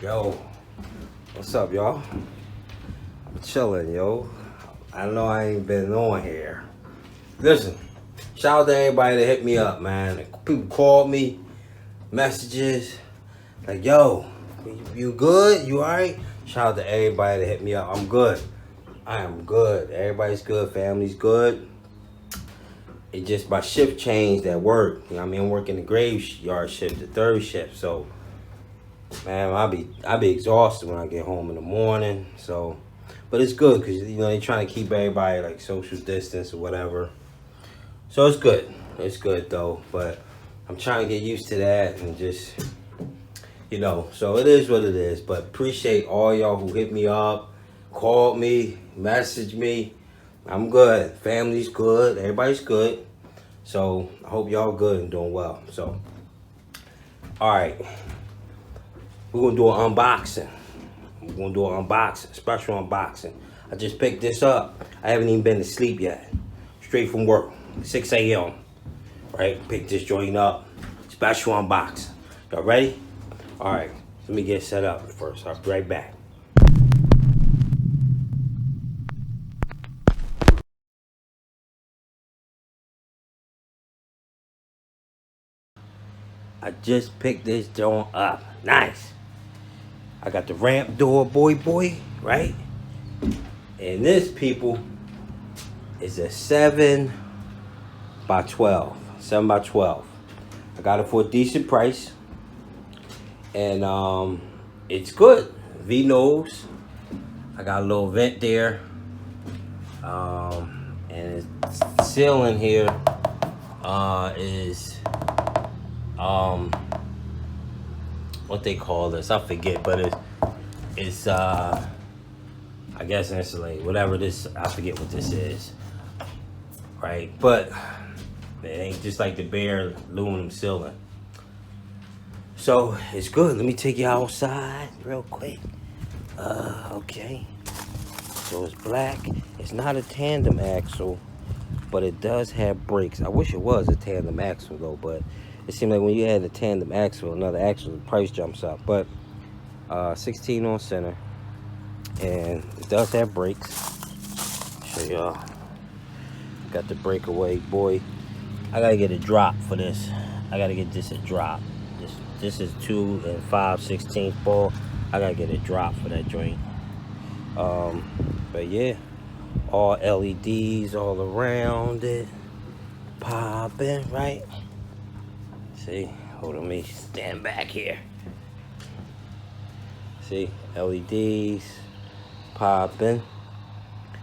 Yo, what's up, y'all? I'm chilling, yo. I know I ain't been on here. Listen, shout out to everybody that hit me up, man. People called me, messages, like, yo, you good? You alright? Shout out to everybody that hit me up. I'm good. I am good. Everybody's good. Family's good. It just my shift changed at work. You know what I mean? I'm working the graveyard shift, the third shift. So, man, I be exhausted when I get home in the morning. So, but it's good because they trying to keep everybody like social distance or whatever. So it's good. It's good though. But I'm trying to get used to that and just So it is what it is. But appreciate all y'all who hit me up, called me, messaged me. I'm good. Family's good. Everybody's good. So I hope y'all good and doing well. So, all right, we're gonna do an unboxing. We're gonna do an unboxing, special unboxing. I just picked this up. I haven't even been to sleep yet. Straight from work, 6 a.m. Right, pick this joint up. Special unboxing. Y'all ready? All right, let me get set up first. I'll be right back. I just picked this joint up. Nice. I got the ramp door, boy, right? And this, people, is a 7 by 12. 7 by 12. I got it for a decent price. And it's good. V-nose. I got a little vent there. And the ceiling here is what they call this, I forget, but it's I guess insulated, whatever this, I forget what this is, right? But it ain't just like the bare aluminum ceiling. So it's good. Let me take you outside real quick. Okay. So it's black. It's not a tandem axle, but it does have brakes. I wish it was a tandem axle though, but it seemed like when you add a tandem axle, another axle, the price jumps up. But 16 on center, and it does have brakes. Show y'all. Got the breakaway, boy. I gotta get a drop for this. I gotta get this a drop. This is 2 and 5/16 ball. I gotta get a drop for that joint. But yeah, all LEDs all around it, popping, right? See, hold on, me stand back here. See, LEDs popping,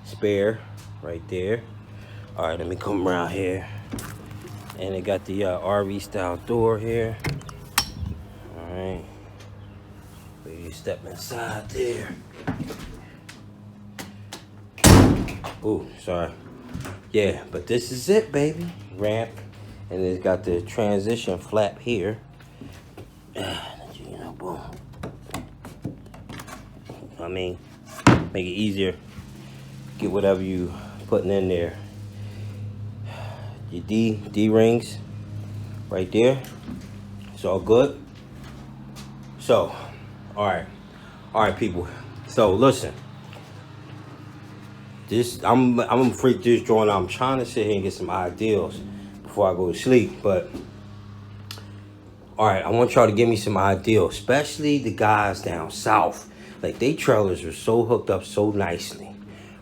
spare right there. All right, let me come around here, and it got the RV style door here. All right, so you step inside there. Ooh, sorry. Yeah, but this is it, baby. Ramp, and it's got the transition flap here. Boom. I mean, make it easier. Get whatever you putting in there. Your D rings right there. It's all good. So, all right, people. So listen. I'm gonna freak this joint out. I'm trying to sit here and get some ideas before I go to sleep. But all right, I want y'all to give me some ideas, especially the guys down south. Like, they trailers are so hooked up so nicely,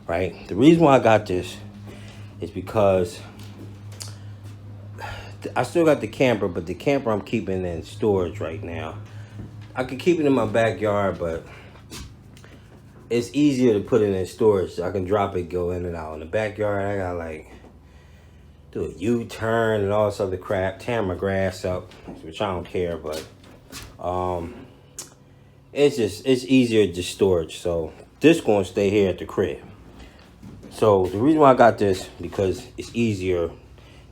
right? The reason why I got this is because I still got the camper, but the camper I'm keeping in storage right now. I could keep it in my backyard, but it's easier to put it in storage. So I can drop it, go in and out. In the backyard, I got like do a U-turn and all this other crap, tear my grass up, which I don't care, but it's easier to storage. So this gonna stay here at the crib. So the reason why I got this, because it's easier.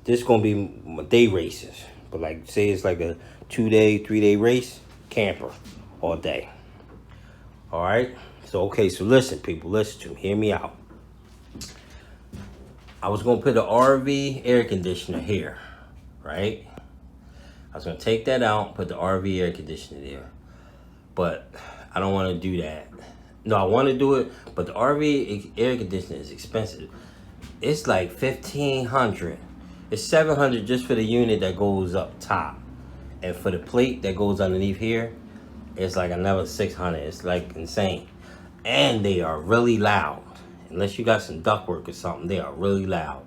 This gonna be my day races, but like say it's like a 2-day, 3-day race, camper all day. All right. So okay, so listen, people, listen to me. Hear me out. I was gonna put an RV air conditioner here, right? I was gonna take that out, put the RV air conditioner there. But I don't want to do that. No, I want to do it, but the RV air conditioner is expensive. It's like 1,500. It's 700 just for the unit that goes up top, and for the plate that goes underneath here, it's like another 600. It's like insane, and they are really loud. Unless you got some ductwork or something, they are really loud.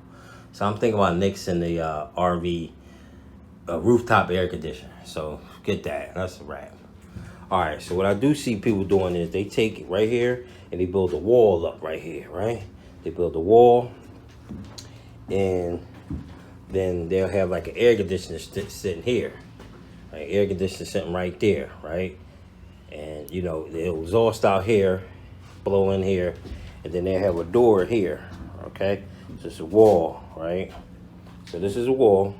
So I'm thinking about nixing the RV rooftop air conditioner. So get that. That's a wrap. All right. So what I do see people doing is they take it right here and they build a wall up right here, right? They build a wall, and then they'll have like an air conditioner sitting here, like air conditioner sitting right there, right? And you know the exhaust out here, blow in here, and then they have a door here. Okay, so it's a wall, right? So this is a wall,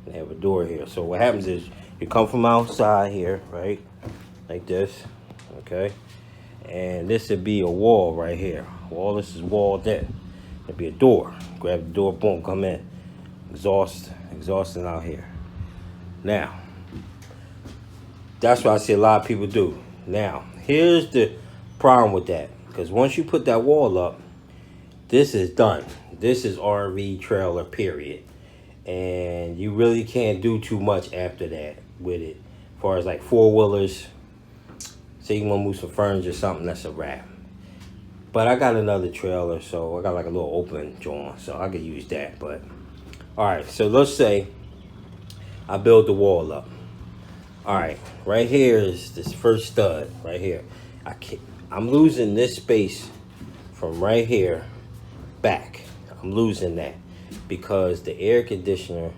and they have a door here. So what happens is you come from outside here, right, like this, okay, and this would be a wall right here. Wall. This is walled in. It'd be a door. Grab the door, boom, come in. Exhausting out here. Now, that's what I see a lot of people do. Now, here's the problem with that. Because once you put that wall up, this is done. This is RV trailer, period. And you really can't do too much after that with it. As far as like four-wheelers, say you want to move some furniture or something, that's a wrap. But I got another trailer, so I got like a little open joint, so I could use that. But all right, so let's say I build the wall up. All right, right here is this first stud right here. I'm losing this space from right here back. I'm losing that because the air conditioner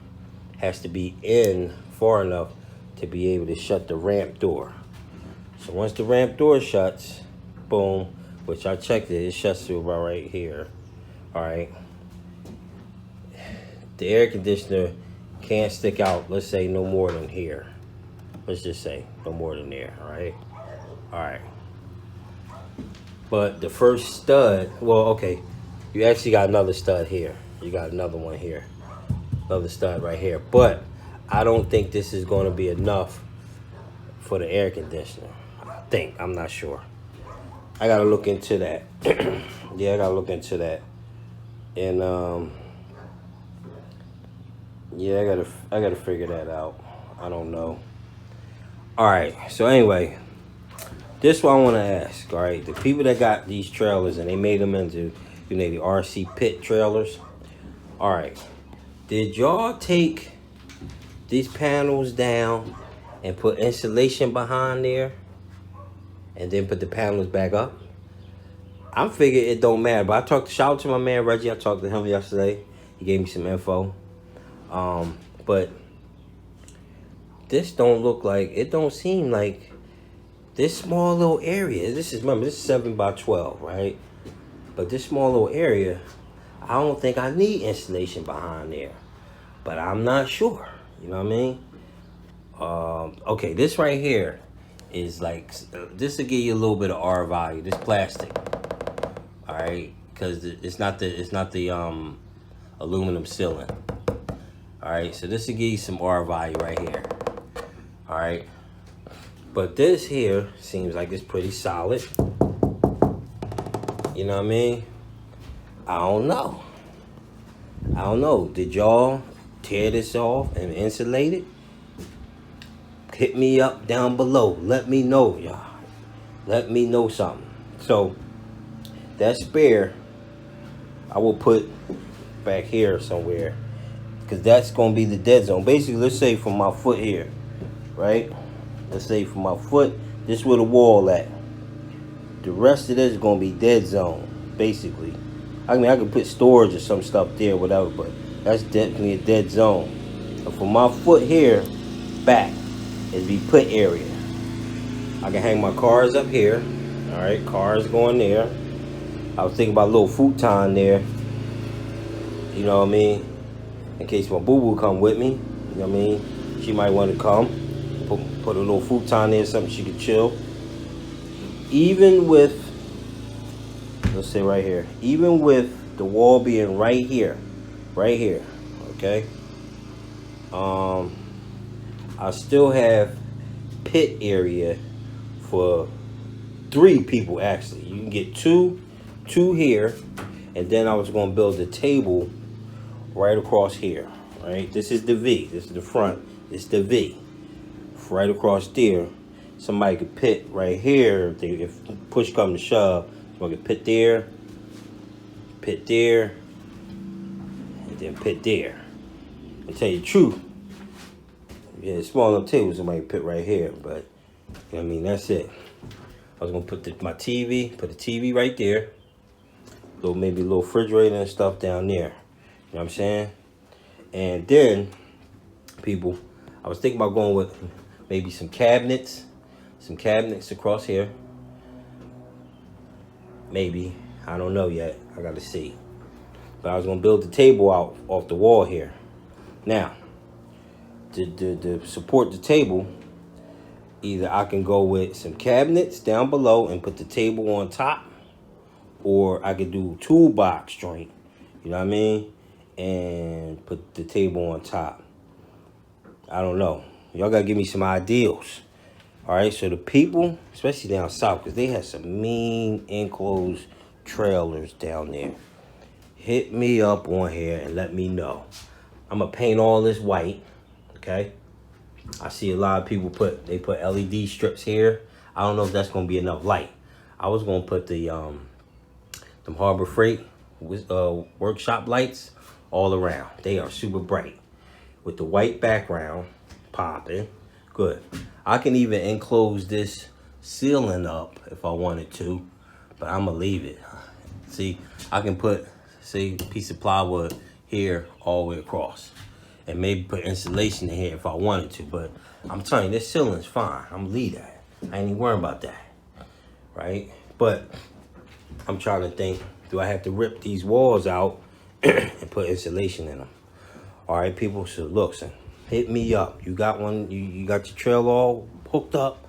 has to be in far enough to be able to shut the ramp door. So once the ramp door shuts, boom, which I checked it shuts to about right here. All right. The air conditioner can't stick out, let's say no more than here. Let's just say no more than there, all right? All right. But the first stud, well, okay, you actually got another stud here. You got another one here. Another stud right here. But I don't think this is going to be enough for the air conditioner. I'm not sure. I got to look into that. Yeah, I got to look into that. And, yeah, I gotta figure that out. I don't know. All right, so anyway, this is what I want to ask. All right, the people that got these trailers and they made them into, you know, the RC pit trailers. All right, did y'all take these panels down and put insulation behind there, and then put the panels back up? I'm figuring it don't matter. But shout out to my man Reggie. I talked to him yesterday. He gave me some info. But this don't look like, it don't seem like this small little area. Remember, this is 7 by 12, right? But this small little area, I don't think I need insulation behind there. But I'm not sure. You know what I mean? Okay, this right here is like, this will give you a little bit of R value. This plastic, all right? Because it's not the aluminum ceiling. All right, so this will give you some R value right here. All right, but this here seems like it's pretty solid. You know what I mean? I don't know. Did y'all tear this off and insulate it? Hit me up down below. Let me know, y'all. Let me know something. So that spare, I will put back here somewhere. Because that's going to be the dead zone. Basically, let's say from my foot here, right? Let's say from my foot, this is where the wall at. The rest of this is going to be dead zone, basically. I mean, I could put storage or some stuff there, whatever, but that's definitely a dead zone. And from my foot here, back, is be put area. I can hang my cars up here. All right, cars going there. I was thinking about a little futon there. You know what I mean? In case my boo-boo come with me, you know what I mean? She might want to come. Put a little futon there, something she could chill. Even with, let's say right here, even with the wall being right here, okay? I still have pit area for 3 people actually. You can get two here, and then I was gonna build a table right across here. Right, this is the V. This is the front. This is the V. Right across there. Somebody could pit right here if push comes to shove. Somebody could pit there, and then pit there. To tell you the truth, yeah, small enough table, somebody put right here, but you know what I mean, that's it. I was gonna put my TV, put the TV right there, maybe a little refrigerator and stuff down there. You know what I'm saying? And then, people, I was thinking about going with maybe some cabinets across here. Maybe, I don't know yet. I gotta see. But I was gonna build the table out off the wall here. Now, to support the table, either I can go with some cabinets down below and put the table on top, or I could do toolbox joint, you know what I mean, and put the table on top. I don't know. Y'all gotta give me some ideas. All right, so the people, especially down south, because they have some mean enclosed trailers down there, hit me up on here and let me know. I'm gonna paint all this white, okay? I see a lot of people put LED strips here. I don't know if that's gonna be enough light. I was gonna put the them Harbor Freight workshop lights all around. They are super bright with the white background popping. Good. I can even enclose this ceiling up if I wanted to, but I'm gonna leave it. See, I can put a piece of plywood here all the way across, and maybe put insulation in here if I wanted to. But I'm telling you, this ceiling's fine. I'm gonna leave that. I ain't even worrying about that, right? But I'm trying to think, do I have to rip these walls out and put insulation in them? All right, people, so look, son, hit me up. You got one, you got your trail all hooked up?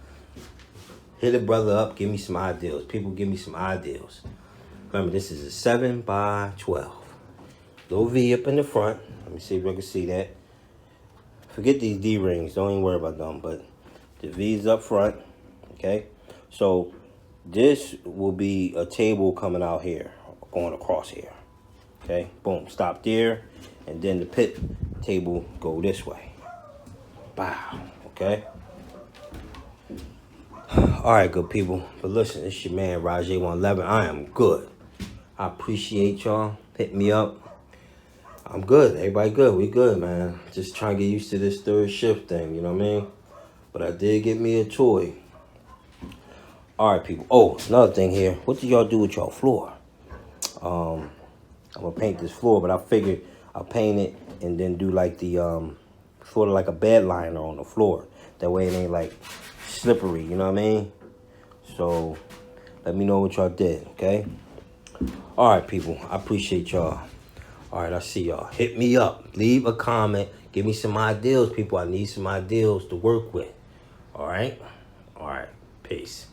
Hit a brother up, give me some ideas. People, give me some ideas. Remember, this is a 7x12. Little V up in the front. Let me see if I can see that. Forget these D-rings, don't even worry about them, but the V's up front, okay? So this will be a table coming out here, going across here, okay? Boom, stop there, and then the pit table go this way. Wow, okay? All right, good people. But listen, it's your man, Rajay111. I am good. I appreciate y'all. Hit me up. I'm good. Everybody good. We good, man. Just trying to get used to this third shift thing, you know what I mean? But I did get me a toy. All right, people. Oh, another thing here. What did y'all do with y'all floor? I'm going to paint this floor, but I figured I'll paint it and then do like the, sort of like a bed liner on the floor. That way it ain't like slippery, you know what I mean? So let me know what y'all did, okay? All right, people. I appreciate y'all. All right, I see y'all. Hit me up. Leave a comment. Give me some ideas, people. I need some ideas to work with. All right? All right. Peace.